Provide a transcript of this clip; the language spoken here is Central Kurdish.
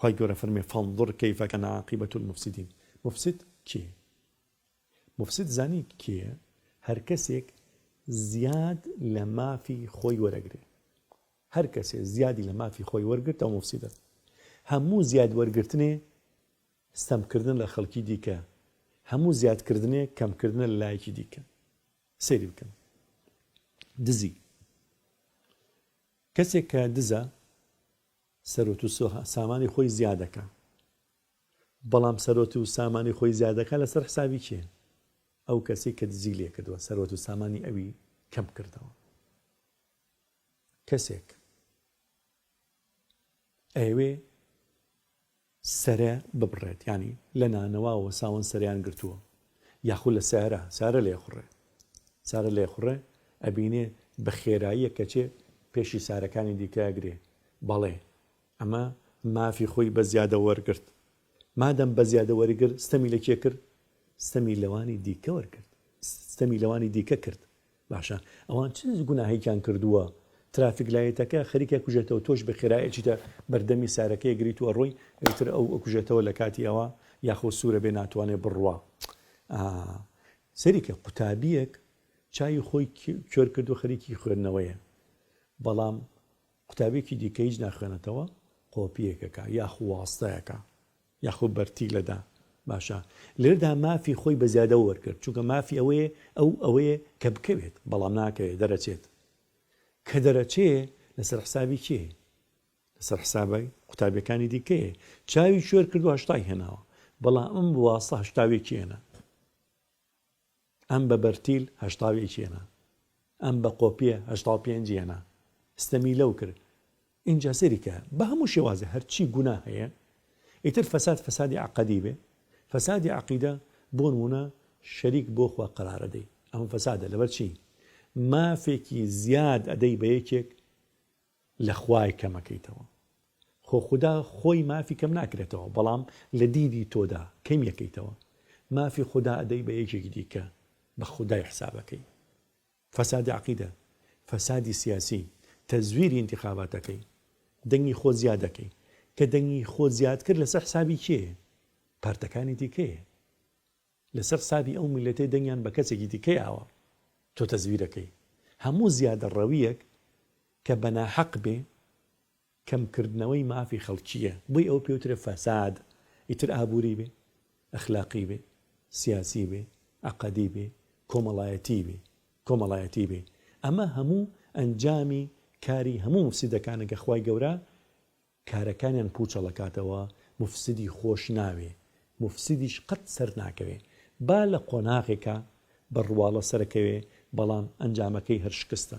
خی گەورە فەرمێ فانظر كيف كان عاقبة المفسدين. مفسد کێ؟ مفسد زانی کێیە؟ هەر کەسێک زیاد لە مافی خۆی وەرەگرێ. هەر کەسێ زیادی لە مافی خۆی وەرگرت ئەو مفسدە. هەموو زیاد وەرگرتنێ ستەمکردن لە خەڵکی دیکە، هەموو زیادکردنێ کەمکردنە لە لایەکی دیکە. سەیری بکەن. دزی کەسێک کە دزە سەرۆت و سامانی خۆی زیادەکە، بەڵام سەرۆت و سامانی خۆی زیادەکە لەسەر حسابی کێ؟ ئەو کەسێک کە دزی لێ کردووە سەرۆت و سامانی ئەوی کەم کردەوە. کەسێک ئەوێ سەرە ببڕێت، ینی لە نانەوەوە ساوەن سەریان گرتووە، یاخود لە سارە لێخوڕێ ئەبینێ بە خێراییە کەچێ پێشی سارەکانی دیکە ئەگرێ. بەڵێ ئەمە مافی خۆی بە زیادە وەرگرت. مادەم بە زیادە وەرگرت ستەمی لە کێ کرد؟ ستەمی لەوانی دیکە وەرگرت، ستەمی لەوانی دیکە کرد. باشە ئەوان چ گوناهێکیان کردووە؟ ترافیک لایەتەکە خەریکە کوژێتەوە، تۆش بە خێرایەکیتە بەردەمی سارەکەی گریتووە ڕۆی ئەوتر ئەو کوژێتەوە لە کاتی ئەوە یاخۆ سوورە بێ ناتوانێت بڕوا. سەریکە قوتابیەک چای خۆی کێر کرد و خەریکی خوێندنەوەیە، بەڵام قوتابێکی دیکە هیچ ناخوێنێتەوە، قۆپیەکەکە یاخو واستەیەکە یاخۆ بەرتی لەدا. باشە لێرەدا مافی خۆی بە زیادە وەرگرت، چونکە مافی ئەوەیە کە بکەوێت بەڵام ناکەوێت دەرەچێت. کە دەرەچێ لەسەر حسابی کێ؟ لەسەر حسابی قوتابیەکانی دیکەیە. چاوی شوێر کردو هەشتای هێناوە، بەڵام ئەم بواسە هەشتاوێکی هێنا، ئەم بە بەرتیل هەشتاوێکی هێنا، ئەم بە قۆپیە هەشتا و پێنجی هێنا، ستەمی لەو کرد. اینجا سەریکە بە هەموو شێوازە هەرچی گونا هەیە. ئیتر فەسادی عەقەدی بێ، فەسادی عەقیدە بۆ نمونە شەریک بۆ خوا قەرارە دەی، ئەمە فەسادە. لەبەر چی؟ مافێکی زیاد ئەدەی بە یەکێک لە خوای کەمەکەیتەوە. خۆ خۆی مافی کەم ناکرێتەوە، بەڵام لە دیدی تۆدا کەم یەکەیتەوە. مافی خوددا ئەدەی بە یەکێکی دیکە بە خودای حسابەکەی. فەسادی عەقیدە، فەسادی سیاسی، تەزویری انتخاباتەکەی، دەنگی خۆ زیادەکەی، کە دەنگی خۆ زیاد کرد لەسەر حسابی کێ؟ پارتەکانی دیکەیە. لەسەر حسابی ئەو میلەتەی دەنگیان بە کەسێکی دیکەی ئاوە تۆ تەزویرەکەی. هەموو زیادە ڕەویەک کە بەناحەق بێ کەمکردنەوەی مافی خەڵکیە، بۆی ئەو پێوترە فەساد. ئیتر ئابووری بێ، ئەخلاقی بێ، سیاسی بێ، عەقەدی بێ، کۆمەڵایەتی بێ. ئەمە هەموو ئەنجامی کاری هەموو مفسیدەکانە کە خوای گەورە کارەکانیان پوچەڵەکاتەوە. مفسیدی خۆش ناوێ، مفسیدیش قەت سەر ناکەوێ. با لە قۆناغێکە بە ڕواڵە سەرەکەوێ، بەڵام ئەنجامەکەی هەر شکستە.